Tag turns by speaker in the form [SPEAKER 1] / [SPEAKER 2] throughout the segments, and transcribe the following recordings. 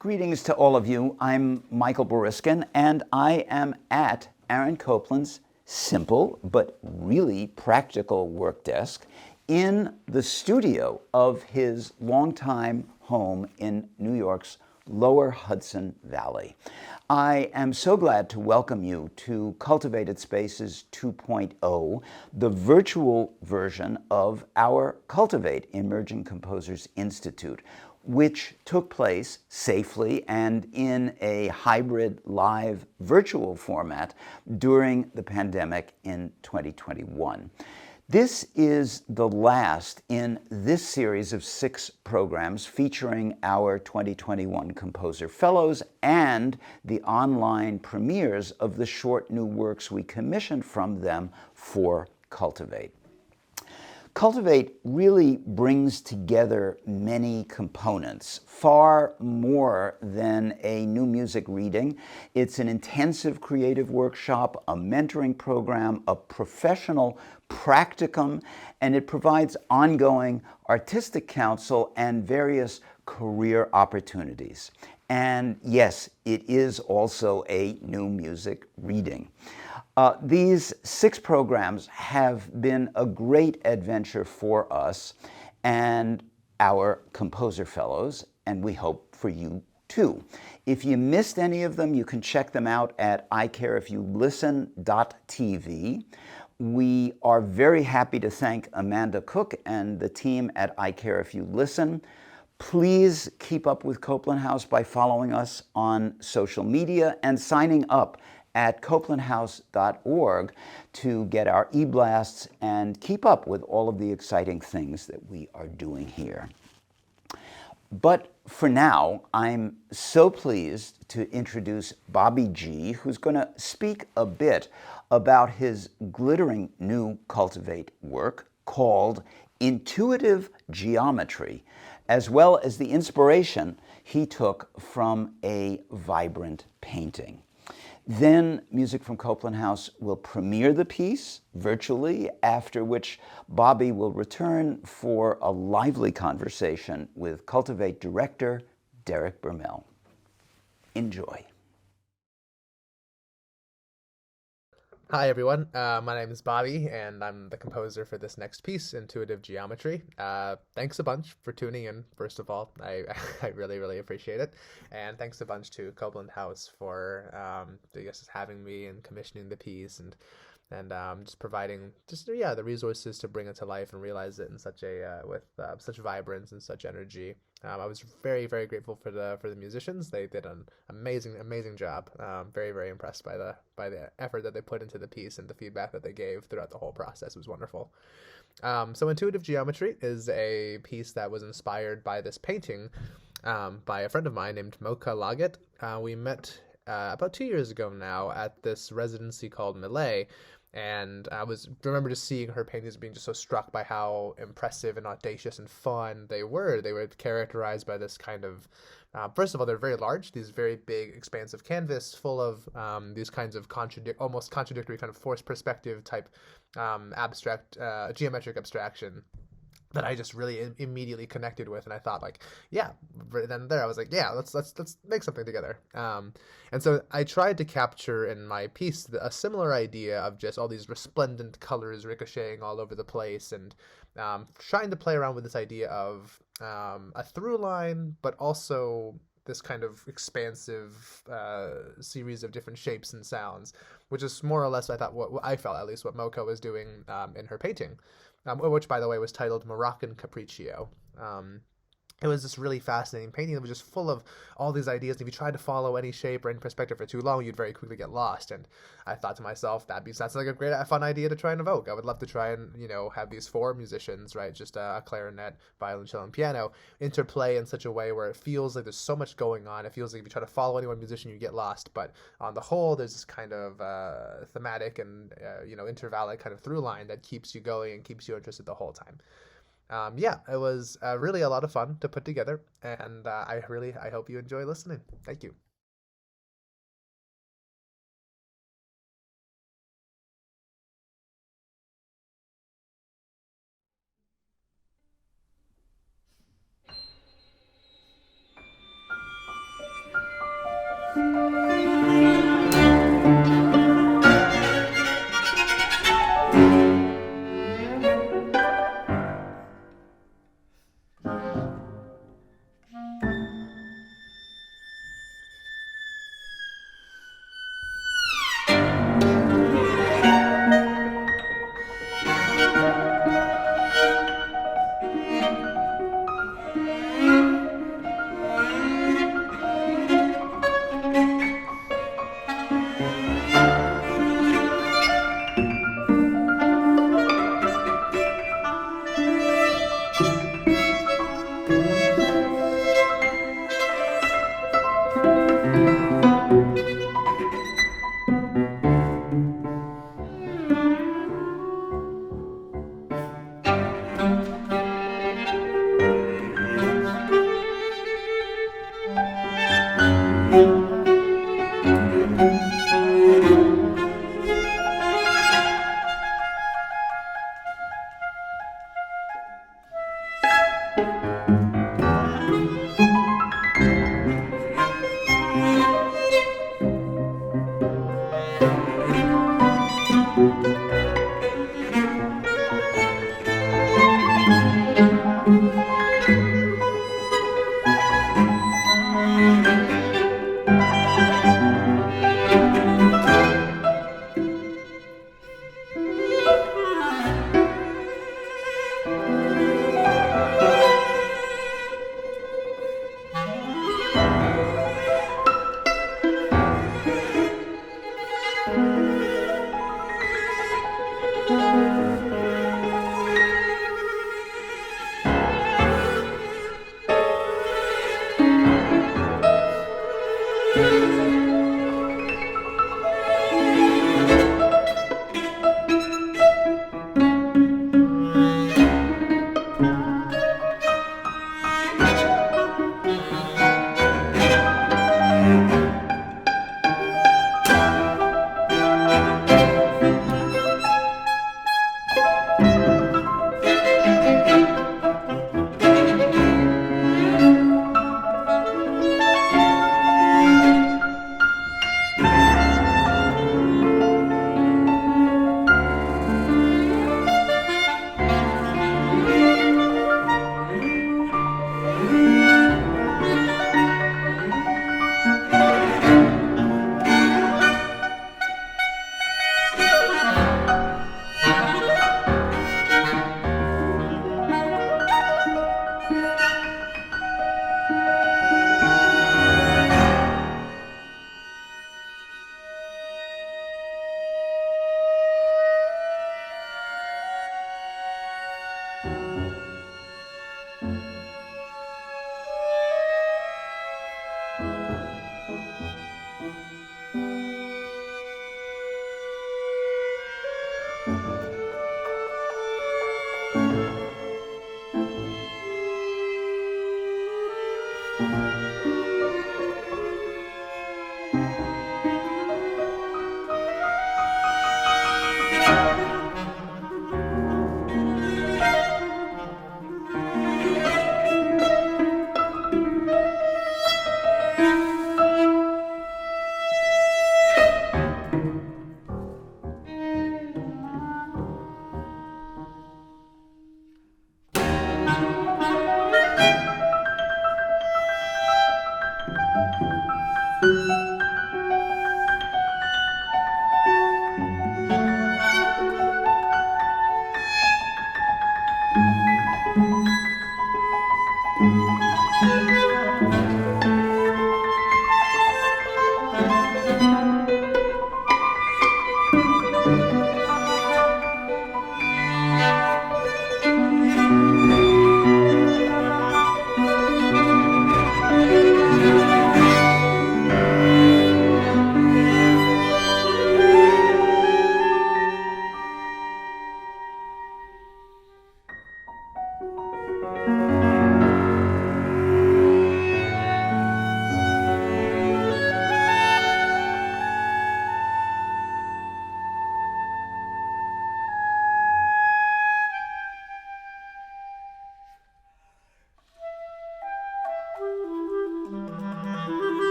[SPEAKER 1] Greetings to all of you. I'm Michael Boriskin, and I am at Aaron Copland's simple but really practical work desk in the studio of his longtime home in New York's Lower Hudson Valley. I am so glad to welcome you to Cultivated Spaces 2.0, the virtual version of our Cultivate Emerging Composers Institute, which took place safely and in a hybrid live virtual format during the pandemic in 2021. This is the last in this series of 6 programs featuring our 2021 Composer Fellows and the online premieres of the short new works we commissioned from them for Cultivate. Cultivate really brings together many components, far more than a new music reading. It's an intensive creative workshop, a mentoring program, a professional practicum, and it provides ongoing artistic counsel and various career opportunities. And yes, it is also a new music reading. These 6 programs have been a great adventure for us and our Composer Fellows, and we hope for you too. If you missed any of them, you can check them out at icareifyoulisten.tv. We are very happy to thank Amanda Cook and the team at I Care If You Listen. Please keep up with Copland House by following us on social media and signing up at coplandhouse.org to get our e-blasts and keep up with all of the exciting things that we are doing here. But for now, I'm so pleased to introduce Bobby G, who's going to speak a bit about his glittering new Cultivate work called Intuitive Geometry, as well as the inspiration he took from a vibrant painting. Then Music from Copland House will premiere the piece virtually, after which Bobby will return for a lively conversation with Cultivate director Derek Bermel. Enjoy.
[SPEAKER 2] Hi everyone, my name is Bobby and I'm the composer for this next piece, Intuitive Geometry. Thanks a bunch for tuning in, first of all. I really appreciate it. And thanks a bunch to Copland House for having me and commissioning the piece and just providing the resources to bring it to life and realize it in such a with such vibrance and such energy. I was very grateful for the musicians. They did an amazing job. Very impressed by the effort that they put into the piece and the feedback that they gave throughout the whole process. It was wonderful. So Intuitive Geometry is a piece that was inspired by this painting by a friend of mine named Mocha Laget. We met about 2 years ago now at this residency called Millet. And I remember just seeing her paintings, being just so struck by how impressive and audacious and fun they were. They were characterized by this kind of, first of all, they're very large, these very big, expansive canvas full of these kinds of almost contradictory kind of forced perspective type abstract, geometric abstraction that I just really immediately connected with, and I thought, like, yeah, right then and there I was like, yeah, let's make something together. And so I tried to capture in my piece a similar idea of just all these resplendent colors ricocheting all over the place, and trying to play around with this idea of a through line, but also this kind of expansive series of different shapes and sounds, which is more or less, I thought, what I felt, at least, what Mocha was doing in her painting. Which, by the way, was titled Moroccan Capriccio. It was this really fascinating painting that was just full of all these ideas. And if you tried to follow any shape or any perspective for too long, you'd very quickly get lost. And I thought to myself, that's like a great, fun idea to try and evoke. I would love to try and, have these 4 musicians, right, just a clarinet, violin, cello, and piano, interplay in such a way where it feels like there's so much going on. It feels like if you try to follow any one musician, you get lost. But on the whole, there's this kind of thematic and, intervallic kind of through line that keeps you going and keeps you interested the whole time. It was really a lot of fun to put together, and I hope you enjoy listening. Thank you.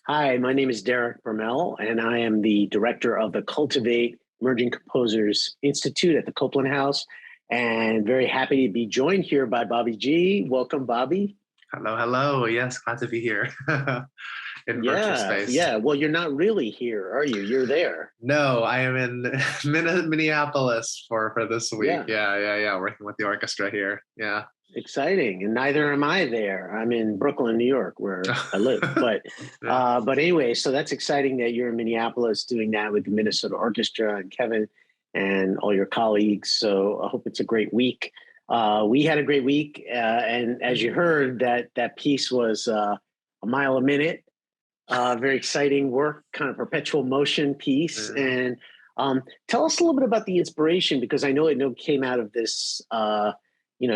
[SPEAKER 3] Hi, my name is Derek Bermel, and I am the director of the Cultivate Emerging Composers Institute at the Copland House, and very happy to be joined here by Bobby G. Welcome, Bobby.
[SPEAKER 4] Hello, hello. Yes, glad to be here in virtual space.
[SPEAKER 3] Yeah. Well, you're not really here, are you? You're there.
[SPEAKER 4] No, I am in Minneapolis for this week. Yeah. Working with the orchestra here. Yeah.
[SPEAKER 3] Exciting. And neither am I there. I'm in Brooklyn, New York, where I live. But but anyway, so that's exciting that you're in Minneapolis doing that with the Minnesota Orchestra and Kevin and all your colleagues. So I hope it's a great week. We had a great week. And as you heard, that piece was a mile a minute. Very exciting work, kind of perpetual motion piece. And tell us a little bit about the inspiration, because I know it came out of this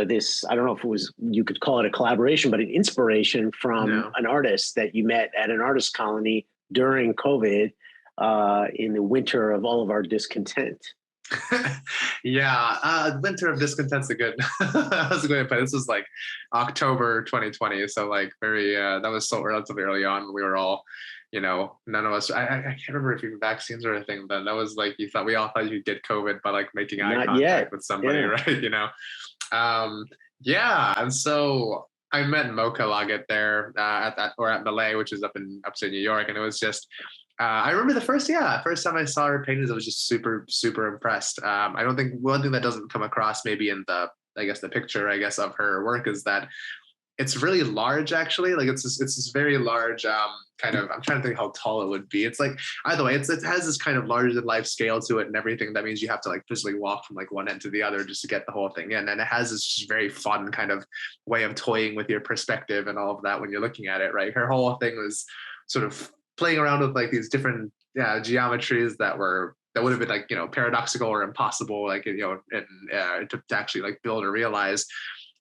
[SPEAKER 3] this, I don't know if it was, you could call it a collaboration, but an inspiration from an artist that you met at an artist colony during COVID in the winter of all of our discontent.
[SPEAKER 4] Winter of discontent's a good, that was a good point. This was like October 2020. So like that was so relatively early on. We were all, none of us, I can't remember if even vaccines or anything, but that was like, we all thought you'd get COVID by like making eye contact with somebody, right? And so I met Mocha Laget there at Ballet, which is up in upstate New York, and it was just I remember the first time I saw her paintings, I was just super, super impressed. I don't think one thing that doesn't come across maybe in the picture of her work is that it's really large, actually. Like it's this very large kind of, I'm trying to think how tall it would be. It's like, either way, it has this kind of larger than life scale to it and everything. That means you have to like physically walk from like one end to the other just to get the whole thing in. And it has this just very fun kind of way of toying with your perspective and all of that when you're looking at it, right? Her whole thing was sort of playing around with like these different geometries that would have been like, paradoxical or impossible, like, to actually like build or realize.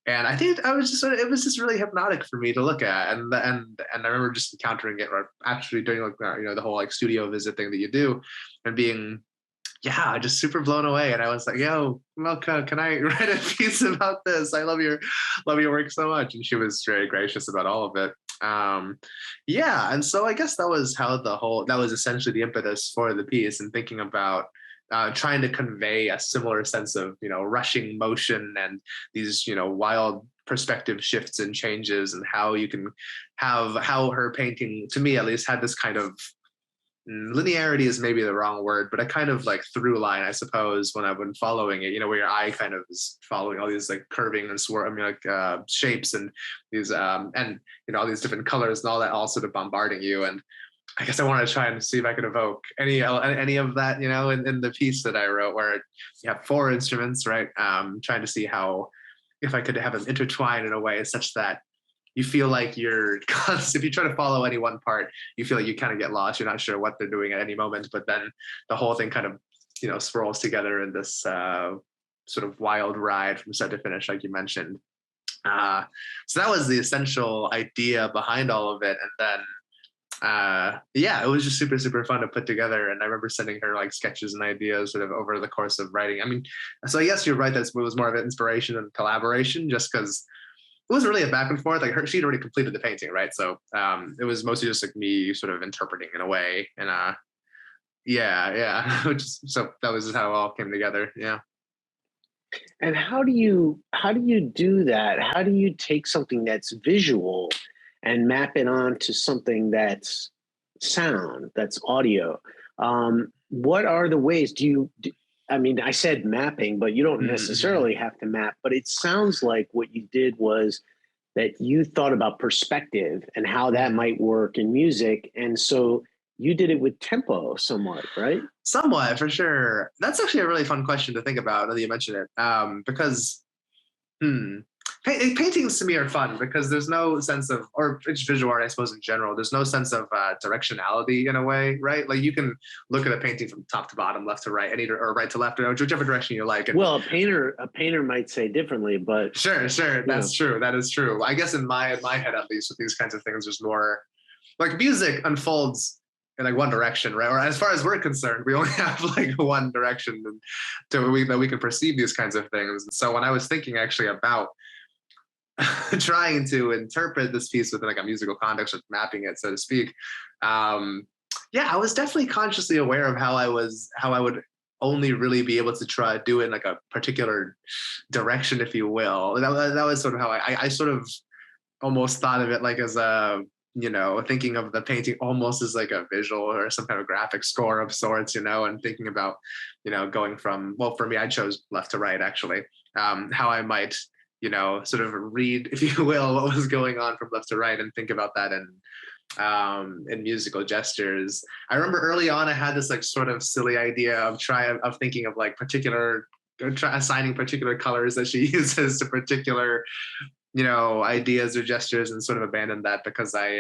[SPEAKER 4] And I think it was just really hypnotic for me to look at. And I remember just encountering it, or actually doing like, the whole like studio visit thing that you do, and being, just super blown away. And I was like, yo, Mocha, can I write a piece about this? I love your work so much. And she was very gracious about all of it. And so I guess that was that was essentially the impetus for the piece, and thinking about trying to convey a similar sense of, rushing motion and these, wild perspective shifts and changes, and how you can how her painting, to me at least, had this kind of linearity is maybe the wrong word, but a kind of like through line, I suppose, when I've been following it, where your eye kind of is following all these like curving and shapes and these all these different colors and all that, all sort of bombarding you. And I guess I wanted to try and see if I could evoke any of that, in the piece that I wrote, where you have 4 instruments, right? Trying to see if I could have them intertwined in a way such that you feel like if you try to follow any one part, you feel like you kind of get lost. You're not sure what they're doing at any moment, but then the whole thing kind of, swirls together in this sort of wild ride from start to finish, like you mentioned. So that was the essential idea behind all of it. And then it was just super, super fun to put together. And I remember sending her like sketches and ideas sort of over the course of writing. I mean, so I guess you're right, that it was more of an inspiration and collaboration, just because it wasn't really a back and forth. Like she'd already completed the painting, right? So it was mostly just like me sort of interpreting in a way. And so that was just how it all came together. Yeah.
[SPEAKER 3] And how do you do that? How do you take something that's visual and map it onto something that's sound, that's audio? What are the ways? I mean, I said mapping, but you don't necessarily have to map, but it sounds like what you did was that you thought about perspective and how that might work in music. And so you did it with tempo somewhat, right?
[SPEAKER 4] Somewhat, for sure. That's actually a really fun question to think about, now that you mention it. Because paintings to me are fun because there's no sense of, or it's visual art, I suppose, in general, there's no sense of directionality in a way, right? Like you can look at a painting from top to bottom, left to right, or right to left, or whichever direction you like. And
[SPEAKER 3] well, a painter might say differently, but
[SPEAKER 4] sure, that's true. That is true. I guess in my head, at least, with these kinds of things, there's more like music unfolds in like one direction, right? Or as far as we're concerned, we only have like one direction that we can perceive these kinds of things. And so when I was thinking actually about trying to interpret this piece within like a musical context, or mapping it, so to speak, yeah, I was definitely consciously aware of how I would only really be able to try to do it in like a particular direction, if you will. That was sort of how I sort of almost thought of it like as a, thinking of the painting almost as like a visual or some kind of graphic score of sorts, and thinking about, going from, well, for me, I chose left to right, actually, how I might, sort of read, if you will, what was going on from left to right, and think about that in musical gestures. I remember early on, I had this like sort of silly idea of thinking of like assigning particular colors that she uses to particular, ideas or gestures, and sort of abandoned that because I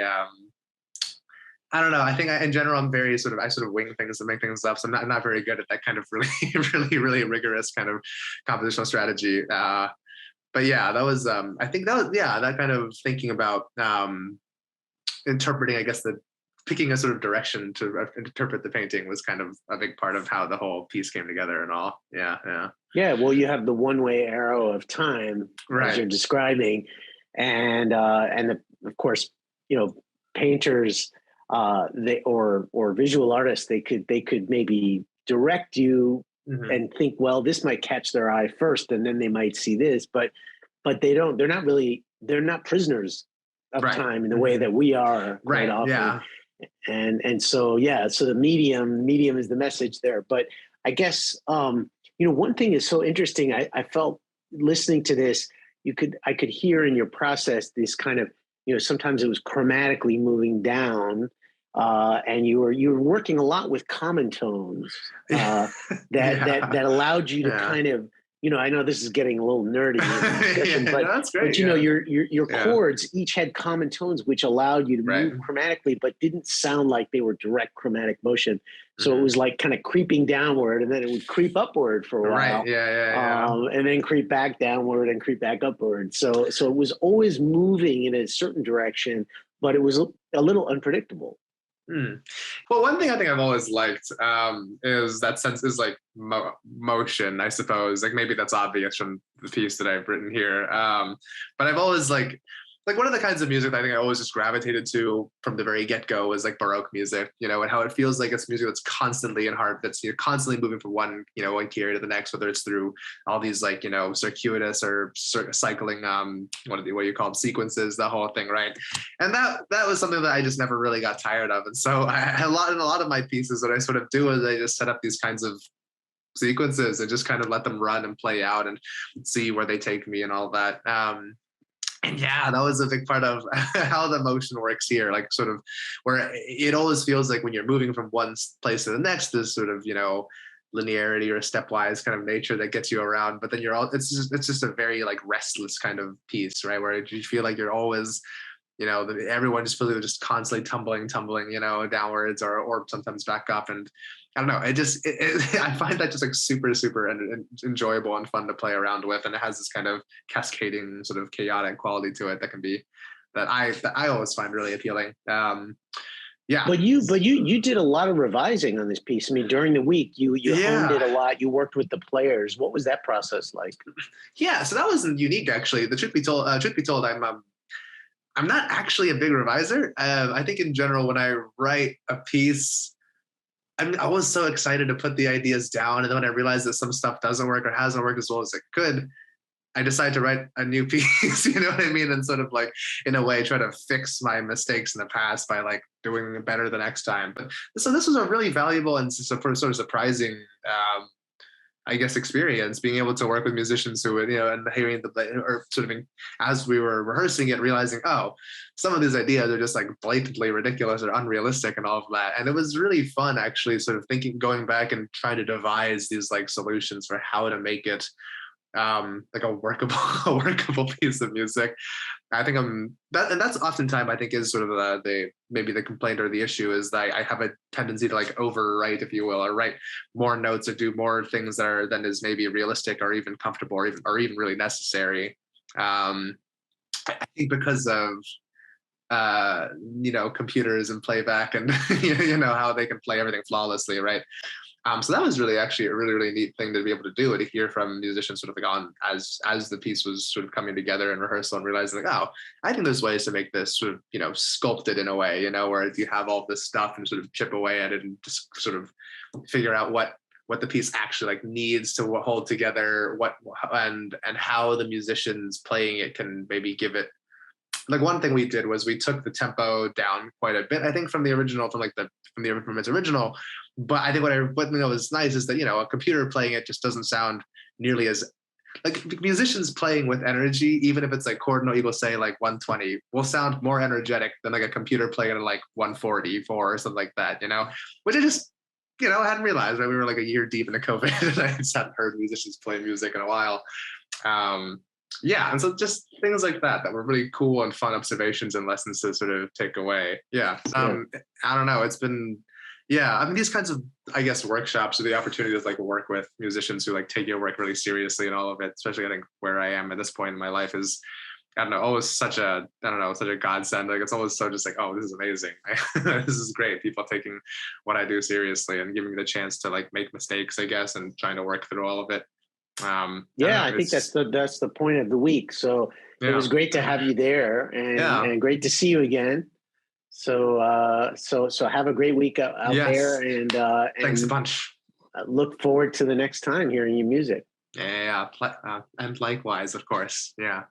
[SPEAKER 4] don't know. I think in general, I sort of wing things and make things up. So I'm not very good at that kind of really, really, really rigorous kind of compositional strategy. But yeah, that was, I think that kind of thinking about interpreting, I guess, picking a sort of direction to interpret the painting was kind of a big part of how the whole piece came together and all. Yeah.
[SPEAKER 3] Yeah, well, you have the one-way arrow of time,
[SPEAKER 4] right,
[SPEAKER 3] as you're describing, and of course, painters, or visual artists, they could maybe direct you and think, well, this might catch their eye first, and then they might see this, but they don't. They're not prisoners of time in the way that we are quite often.
[SPEAKER 4] Yeah.
[SPEAKER 3] And so the medium is the message there. But I guess one thing is so interesting. I felt listening to this, I could hear in your process this kind of, sometimes it was chromatically moving down, and you were working a lot with common tones that allowed you to kind of, I know this is getting a little nerdy, but
[SPEAKER 4] that's great.
[SPEAKER 3] But your chords each had common tones, which allowed you to move chromatically, but didn't sound like they were direct chromatic motion. So it was like kind of creeping downward, and then it would creep upward for a while.
[SPEAKER 4] Right. Yeah.
[SPEAKER 3] And then creep back downward and creep back upward. So it was always moving in a certain direction, but it was a little unpredictable.
[SPEAKER 4] Well, one thing I think I've always liked is that sense is like motion, I suppose. Like maybe that's obvious from the piece that I've written here. But I've always like one of the kinds of music that I think I always just gravitated to from the very get-go was like Baroque music, and how it feels like it's music that's constantly in heart, that's constantly moving from one key area to the next, whether it's through all these like circuitous or cycling what do you call them, sequences, the whole thing, right? And that was something that I just never really got tired of. And so in a lot of my pieces, what I sort of do is I just set up these kinds of sequences and just kind of let them run and play out and see where they take me and all that. And yeah, that was a big part of how the motion works here, like sort of where it always feels like when you're moving from one place to the next, there's sort of, linearity or stepwise kind of nature that gets you around. But then it's just a very like restless kind of piece, right? Where you feel like you're always, everyone just feels like they're just constantly tumbling, downwards or sometimes back up. And I don't know, I find that just like super, super enjoyable and fun to play around with. And it has this kind of cascading sort of chaotic quality to it that I always find really appealing. Yeah.
[SPEAKER 3] But you did a lot of revising on this piece. I mean, during the week, you honed it a lot. You worked with the players. What was that process like? Yeah,
[SPEAKER 4] so that wasn't unique, actually. The truth be told, I'm not actually a big reviser. I think in general, when I write a piece, I was so excited to put the ideas down. And then when I realized that some stuff doesn't work or hasn't worked as well as it could, I decided to write a new piece, you know what I mean? And sort of like, in a way, try to fix my mistakes in the past by like doing it better the next time. But so this was a really valuable and sort of surprising, I guess, experience, being able to work with musicians who would, and hearing or sort of as we were rehearsing it, realizing, oh, some of these ideas are just like blatantly ridiculous or unrealistic and all of that. And it was really fun, actually, sort of going back and trying to devise these like solutions for how to make it like a workable a workable piece of music. I think and that's oftentimes I think is sort of the maybe the complaint or the issue is that I have a tendency to like overwrite, if you will, or write more notes or do more things than is maybe realistic or even comfortable or even really necessary. I think because of computers and playback and how they can play everything flawlessly, right? So that was really actually a really, really neat thing to be able to do, and to hear from musicians sort of like on as the piece was sort of coming together in rehearsal, and realizing like, oh, I think there's ways to make this sort of, sculpted in a way, where you have all this stuff and sort of chip away at it and just sort of figure out what the piece actually like needs to hold together, and how the musicians playing it can maybe give it. Like one thing we did was we took the tempo down quite a bit, I think, from the original, from its original. But I think what was nice is that, a computer playing it just doesn't sound nearly as like musicians playing with energy, even if it's like chord note equal, say like 120, will sound more energetic than like a computer playing it at like 144 or something like that, which I just, I hadn't realized, right? We were like a year deep into COVID and I just hadn't heard musicians play music in a while. Yeah, and so just things like that were really cool and fun observations and lessons to sort of take away. Yeah. I don't know. It's been, I mean, these kinds of, I guess, workshops or the opportunity to like work with musicians who like take your work really seriously and all of it, especially I think where I am at this point in my life is, I don't know, always such a godsend. Like it's always so just like, oh, this is amazing. This is great. People taking what I do seriously and giving me the chance to like make mistakes, I guess, and trying to work through all of it.
[SPEAKER 3] I think that's the point of the week. So it was great to have you there, and great to see you again. So have a great week out there, and
[SPEAKER 4] thanks a bunch.
[SPEAKER 3] Look forward to the next time hearing your music.
[SPEAKER 4] And likewise, of course. Yeah.